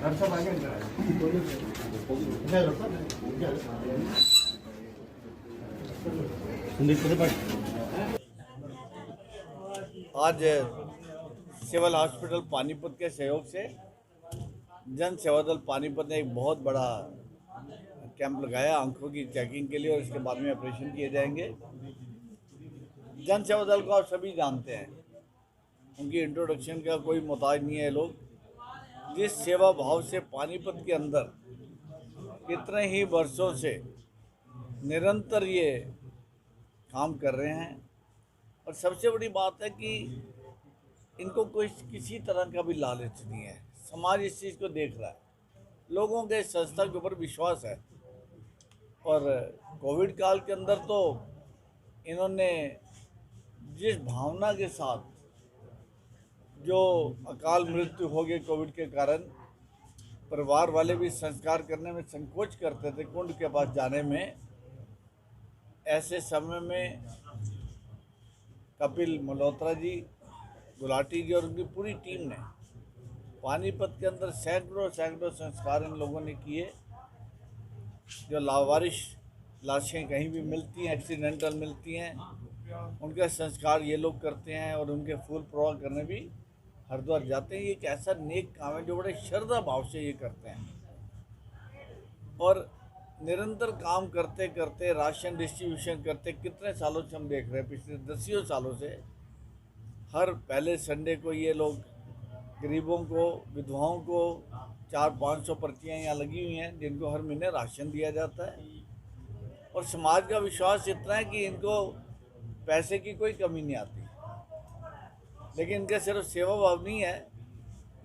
आज civil hospital Panipat के सहयोग से जन सेवा दल पानीपत ने एक बहुत बड़ा कैंप लगाया आंखों की चेकिंग के लिए, और इसके बाद में ऑपरेशन किए जाएंगे। जन सेवा दल को आप सभी जानते हैं, उनकी इंट्रोडक्शन का कोई मोहताज नहीं है। लोग जिस सेवा भाव से पानीपत के अंदर कितने ही वर्षों से निरंतर ये काम कर रहे हैं, और सबसे बड़ी बात है कि इनको कोई किसी तरह का भी लालच नहीं है। समाज इस चीज़ को देख रहा है, लोगों के संस्था के ऊपर विश्वास है। और कोविड काल के अंदर तो इन्होंने जिस भावना के साथ जो अकाल मृत्यु हो गई कोविड के कारण, परिवार वाले भी संस्कार करने में संकोच करते थे कुंड के पास जाने में। ऐसे समय में कपिल मल्होत्रा जी, गुलाटी जी और उनकी पूरी टीम ने पानीपत के अंदर सैकड़ों संस्कार इन लोगों ने किए। जो लावारिश लाशें कहीं भी मिलती हैं, एक्सीडेंटल मिलती हैं, उनके संस्कार ये लोग करते हैं, और उनके फूल प्रवाह करने भी हरिद्वार जाते हैं। ये एक ऐसा नेक काम है जो बड़े श्रद्धा भाव से ये करते हैं, और निरंतर काम करते करते राशन डिस्ट्रीब्यूशन करते कितने सालों से हम देख रहे हैं, पिछले 10 सालों से हर पहले संडे को ये लोग गरीबों को, विधवाओं को 400-500 पर्चियाँ यहाँ लगी हुई हैं जिनको हर महीने राशन दिया जाता है। और समाज का विश्वास इतना है कि इनको पैसे की कोई कमी नहीं आती, लेकिन इनका सिर्फ सेवा भाव नहीं है,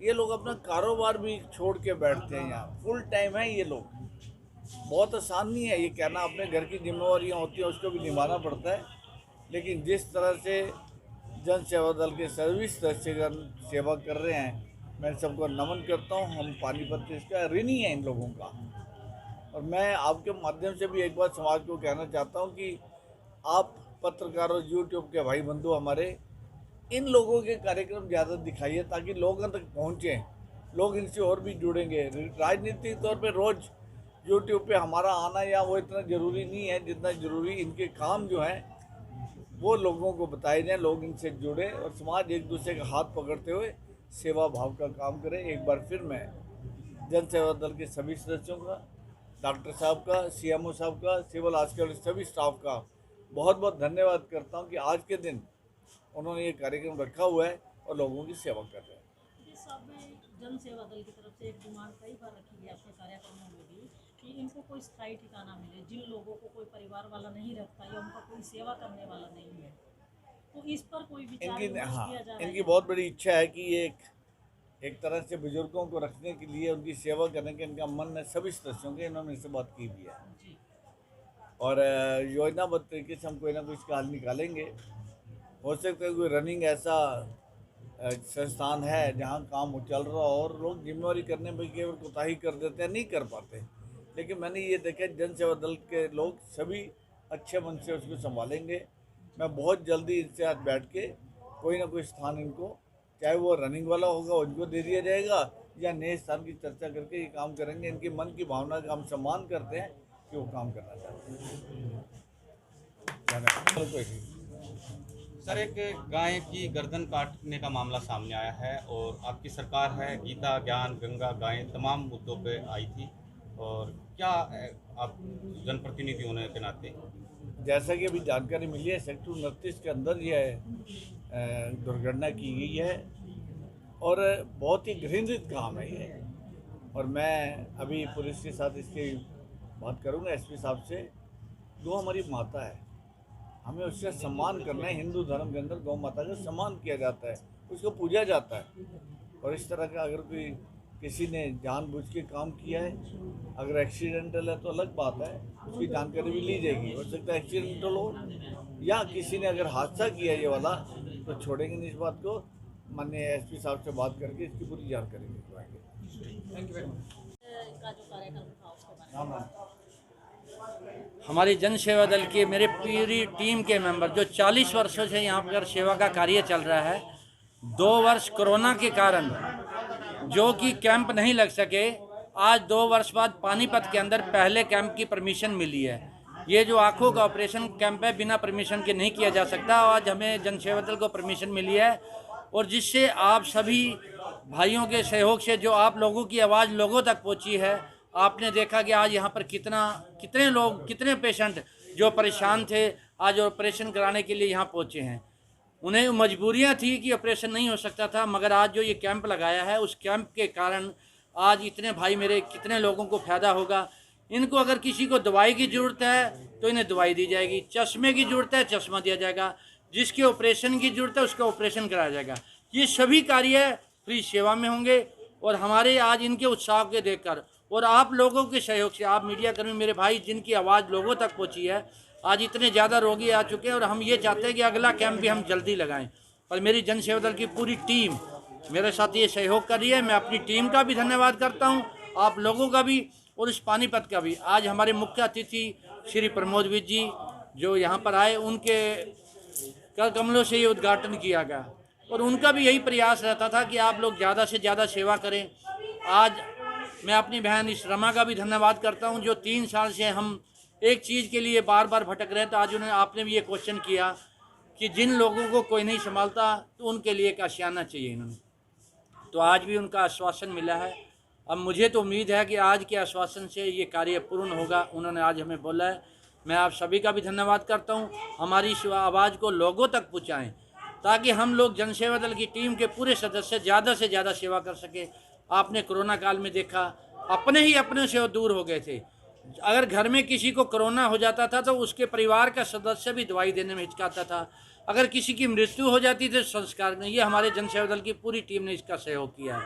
ये लोग अपना कारोबार भी छोड़ के बैठते हैं यहाँ। फुल टाइम है ये लोग। बहुत आसान नहीं है ये कहना, अपने घर की जिम्मेवारियाँ होती हैं उसको भी निभाना पड़ता है, लेकिन जिस तरह से जन सेवा दल के सर्विस दर्शकगण सेवा कर रहे हैं, मैं सबको नमन करता हूँ। हम पानीपत इसका ऋणी है इन लोगों का। और मैं आपके माध्यम से भी एक बार समाज को कहना चाहता हूँ कि आप पत्रकारों, यूट्यूब के भाई बंधु हमारे, इन लोगों के कार्यक्रम ज़्यादा दिखाइए ताकि लोगों तक पहुँचें, लोग इनसे और भी जुड़ेंगे। राजनीतिक तौर पे रोज़ यूट्यूब पे हमारा आना या वो इतना ज़रूरी नहीं है जितना ज़रूरी इनके काम जो हैं वो लोगों को बताए जाएँ, लोग इनसे जुड़े और समाज एक दूसरे का हाथ पकड़ते हुए सेवा भाव का काम करे। एक बार फिर मैं जन सेवा दल के सभी सदस्यों का, डॉक्टर साहब का, सीएमओ साहब का, सिविल हॉस्पिटल सभी स्टाफ का बहुत बहुत धन्यवाद करता हूं कि आज के दिन उन्होंने ये कार्यक्रम रखा हुआ है और लोगों की सेवा कर रहे हैं। इस सब में जन सेवा दल की तरफ से एक डिमांड कई बार रखी गई अपने कार्यक्रमों में भी कि इनको कोई स्थायी ठिकाना मिले। जिन लोगों को कोई परिवार वाला नहीं रखता या उनका कोई सेवा करने वाला नहीं है, तो इस पर कोई विचार किया जा रहा है। इनकी बहुत बड़ी इच्छा है कि ये एक तरह से बुजुर्गों को रखने के लिए, उनकी सेवा करने के इनका मन है सभी सदस्यों के। इन्होंने इससे बात की भी है और योजनाबद्ध तरीके से हम कोई ना कोई इसका हल निकालेंगे। हो सकता है कोई रनिंग ऐसा संस्थान है जहाँ काम चल रहा हो और लोग जिम्मेवारी करने में केवल कोताही कर देते हैं, नहीं कर पाते, लेकिन मैंने ये देखा जन सेवा दल के लोग सभी अच्छे मन से उसको संभालेंगे। मैं बहुत जल्दी इनसे आज बैठ के कोई ना कोई स्थान इनको, चाहे वो रनिंग वाला होगा उनको दे दिया जाएगा या नए स्थान की चर्चा करके ये काम करेंगे। इनकी मन की भावना का हम सम्मान करते हैं कि वो काम करना चाहते हैं। सर, एक गाय की गर्दन काटने का मामला सामने आया है और आपकी सरकार है गीता, ज्ञान, गंगा गायें तमाम मुद्दों पे आई थी, और क्या आप जनप्रतिनिधि होने के नाते, जैसा कि अभी जानकारी मिली है, सेक्टर 29 के अंदर यह दुर्घटना की गई है और बहुत ही घृणित काम है ये। और मैं अभी पुलिस के साथ इसकी बात करूंगा, एसपी साहब से। गौ हमारी माता है, हमें उसका सम्मान करना है। हिंदू धर्म के अंदर गौ माता का सम्मान किया जाता है, उसको पूजा जाता है। और इस तरह का अगर कोई किसी ने जानबूझ के काम किया है, अगर एक्सीडेंटल है तो अलग बात है, उसकी जानकारी भी ली जाएगी। हो सकता है एक्सीडेंटल हो या किसी ने अगर हादसा किया ये वाला, तो छोड़ेंगे नहीं इस बात को। माननीय एसपी साहब से बात करके इसकी पूरी जानकारी निकलवाएंगे। Thank you very much. हमारी जन सेवा दल की मेरे पूरी टीम के मेंबर जो 40 वर्षों से यहाँ पर सेवा का कार्य चल रहा है, 2 वर्ष कोरोना के कारण जो कि कैंप नहीं लग सके, आज 2 वर्ष बाद पानीपत के अंदर पहले कैंप की परमिशन मिली है। ये जो आँखों का ऑपरेशन कैंप है, बिना परमिशन के नहीं किया जा सकता। आज हमें जनसेवा दल को परमिशन मिली है, और जिससे आप सभी भाइयों के सहयोग से जो आप लोगों की आवाज़ लोगों तक पहुंची है। आपने देखा कि आज यहाँ पर कितने लोग, कितने पेशेंट जो परेशान थे, आज ऑपरेशन कराने के लिए यहाँ पहुँचे हैं। उन्हें मजबूरियाँ थी कि ऑपरेशन नहीं हो सकता था, मगर आज जो ये कैंप लगाया है, उस कैंप के कारण आज इतने भाई मेरे, कितने लोगों को फ़ायदा होगा। इनको अगर किसी को दवाई की ज़रूरत है तो इन्हें दवाई दी जाएगी, चश्मे की ज़रूरत है चश्मा दिया जाएगा, जिसके ऑपरेशन की ज़रूरत है उसका ऑपरेशन कराया जाएगा। ये सभी कार्य फ्री सेवा में होंगे। और हमारे आज इनके उत्साह के देखकर और आप लोगों के सहयोग से, आप मीडिया कर्मी मेरे भाई जिनकी आवाज़ लोगों तक पहुंची है, आज इतने ज़्यादा रोगी आ चुके हैं। और हम ये चाहते हैं कि अगला कैंप भी हम जल्दी लगाएं। और मेरी जनसेवा दल की पूरी टीम मेरे साथ ये सहयोग कर रही है। मैं अपनी टीम का भी धन्यवाद करता हूँ, आप लोगों का भी, और इस पानीपत का भी। आज हमारे मुख्य अतिथि श्री प्रमोद विज जी जो यहाँ पर आए, उनके कमलों से ये उद्घाटन किया गया, और उनका भी यही प्रयास रहता था कि आप लोग ज़्यादा से ज़्यादा सेवा करें। आज मैं अपनी बहन इस रमा का भी धन्यवाद करता हूं, जो 3 साल से हम एक चीज़ के लिए बार बार भटक रहे। तो आज उन्हें, आपने भी ये क्वेश्चन किया कि जिन लोगों को कोई नहीं संभालता तो उनके लिए एक आशियाना चाहिए इन्होंने, तो आज भी उनका आश्वासन मिला है। अब मुझे तो उम्मीद है कि आज के आश्वासन से ये कार्य पूर्ण होगा। उन्होंने आज हमें बोला है। मैं आप सभी का भी धन्यवाद करता हूँ। हमारी इस आवाज़ को लोगों तक पहुँचाएँ, ताकि हम लोग जनसेवा दल की टीम के पूरे सदस्य ज़्यादा से ज़्यादा सेवा कर सके। आपने कोरोना काल में देखा, अपने से दूर हो गए थे। अगर घर में किसी को कोरोना हो जाता था तो उसके परिवार का सदस्य भी दवाई देने में हिचकाता था। अगर किसी की मृत्यु हो जाती थी संस्कार में, ये हमारे जनसेवा दल की पूरी टीम ने इसका सहयोग किया है।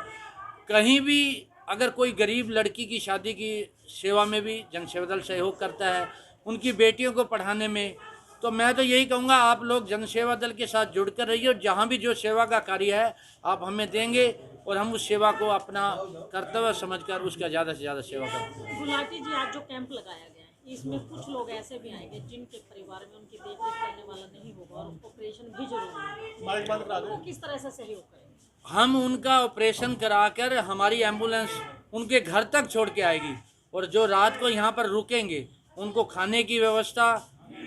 कहीं भी अगर कोई गरीब लड़की की शादी की सेवा में भी जनसेवा दल सहयोग करता है, उनकी बेटियों को पढ़ाने में। तो मैं तो यही कहूँगा, आप लोग जनसेवा दल के साथ जुड़कर रहिए, और जहाँ भी जो सेवा का कार्य है आप हमें देंगे, और हम उस सेवा को अपना कर्तव्य समझकर उसका ज़्यादा से ज़्यादा सेवा करेंगे। गुलाटी जी, आज जो कैंप लगाया गया है, इसमें कुछ लोग ऐसे भी आएंगे जिनके परिवार में उनकी देखरेख करने वाला नहीं होगा और ऑपरेशन भी जरूरी है, वो किस तरह से सहयोग करेंगे? हम उनका ऑपरेशन कराकर हमारी एम्बुलेंस उनके घर तक छोड़ के आएगी, और जो रात को यहाँ पर रुकेंगे उनको खाने की व्यवस्था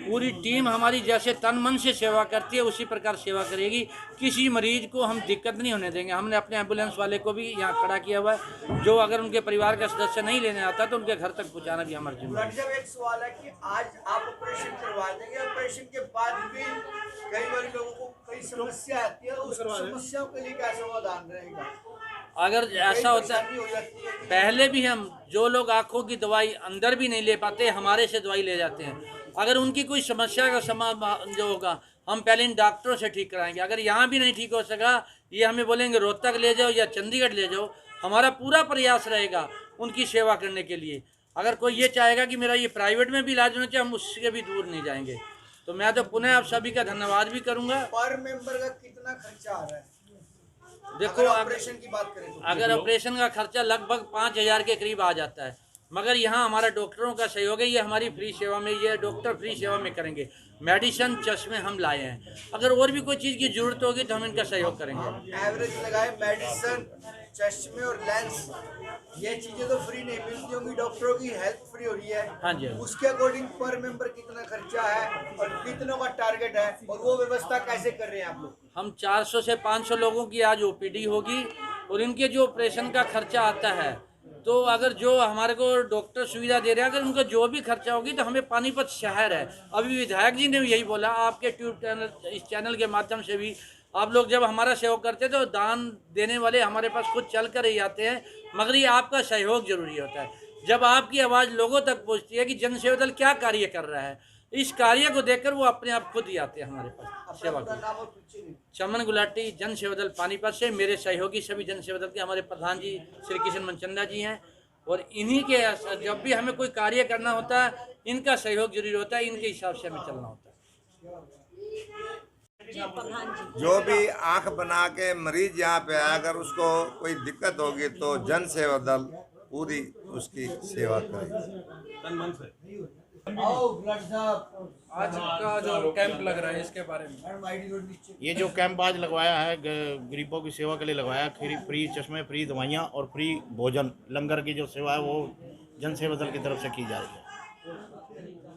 पूरी टीम हमारी जैसे तन मन से सेवा करती है उसी प्रकार सेवा करेगी। किसी मरीज को हम दिक्कत नहीं होने देंगे। हमने अपने एम्बुलेंस वाले को भी यहाँ खड़ा किया हुआ है, जो अगर उनके परिवार का सदस्य नहीं लेने आता तो उनके घर तक पहुँचाना भी हमारी जिम्मेदारी है। एक सवाल है कि आज आप ऑपरेशन करवा देंगे, ऑपरेशन के बाद भी कई बार लोगों को कई समस्या आती है, उस समस्याओं के लिए क्या समाधान रहेगा? अगर ऐसा होता है, पहले भी हम जो लोग आँखों की दवाई अंदर भी नहीं ले पाते, हमारे से दवाई ले जाते हैं। अगर उनकी कोई समस्या का समाधान जो होगा, हम पहले इन डॉक्टरों से ठीक कराएंगे। अगर यहाँ भी नहीं ठीक हो सका, ये हमें बोलेंगे रोहतक ले जाओ या चंडीगढ़ ले जाओ। हमारा पूरा प्रयास रहेगा उनकी सेवा करने के लिए। अगर कोई ये चाहेगा कि मेरा ये प्राइवेट में भी इलाज होना चाहिए, हम उससे भी दूर नहीं जाएंगे। तो मैं तो पुनः आप सभी का धन्यवाद भी करूँगा। पर मेंबर का कितना खर्चा आ रहा है? देखो, ऑपरेशन की बात करें तो अगर ऑपरेशन का खर्चा लगभग 5,000 के करीब आ जाता है, मगर यहाँ हमारा डॉक्टरों का सहयोग है। ये हमारी फ्री सेवा में, ये डॉक्टर फ्री सेवा में करेंगे। मेडिसिन चश्मे हम लाए हैं, अगर और भी कोई चीज़ की जरूरत होगी तो हम इनका सहयोग करेंगे। एवरेज लगाए, मेडिसिन, चश्मे और लेंस, ये चीजें तो फ्री नहीं मिलती होंगी, डॉक्टरों की हेल्प फ्री हो रही है। हाँ जी। उसके अकॉर्डिंग पर मेंबर कितना खर्चा है और कितनों का टारगेट है, और वो व्यवस्था कैसे कर रहे हैं आप लोग? हम 400 से 500 लोगों की आज ओपीडी होगी, और इनके जो ऑपरेशन का खर्चा आता है, तो अगर जो हमारे को डॉक्टर सुविधा दे रहे हैं, अगर उनका जो भी खर्चा होगी, तो हमें पानीपत शहर है। अभी विधायक जी ने भी यही बोला, आपके इस चैनल के माध्यम से भी आप लोग जब हमारा सहयोग करते हैं तो दान देने वाले हमारे पास खुद चल कर ही आते हैं, मगर ये आपका सहयोग जरूरी होता है। जब आपकी आवाज़ लोगों तक पहुँचती है कि जनसेवा दल क्या कार्य कर रहा है, इस कार्य को देखकर वो अपने आप खुद ही आते हैं हमारे पास सेवा के। चमन गुलाटी, जनसेवा दल पानीपत से। मेरे सहयोगी सभी जनसेवा दल के हमारे प्रधान जी श्री किशन मनचंदा जी हैं, और इन्हीं के जब भी हमें कोई कार्य करना होता है, इनका सहयोग जरूरी होता है, इनके हिसाब से हमें चलना होता है। जी प्रधान जी, जो भी आंख बना के मरीज यहाँ पे आया, अगर उसको कोई दिक्कत होगी तो जन सेवा दल पूरी उसकी सेवा करेगी। आओ ब्लड साहब। आज का जो कैंप लग रहा है इसके बारे में? ये जो कैंप आज लगवाया है गरीबों की सेवा के लिए लगवाया है। फ्री चश्मे, फ्री दवाइयाँ और फ्री भोजन, लंगर की जो सेवा है वो जन सेवा दल की तरफ से की जा रही है।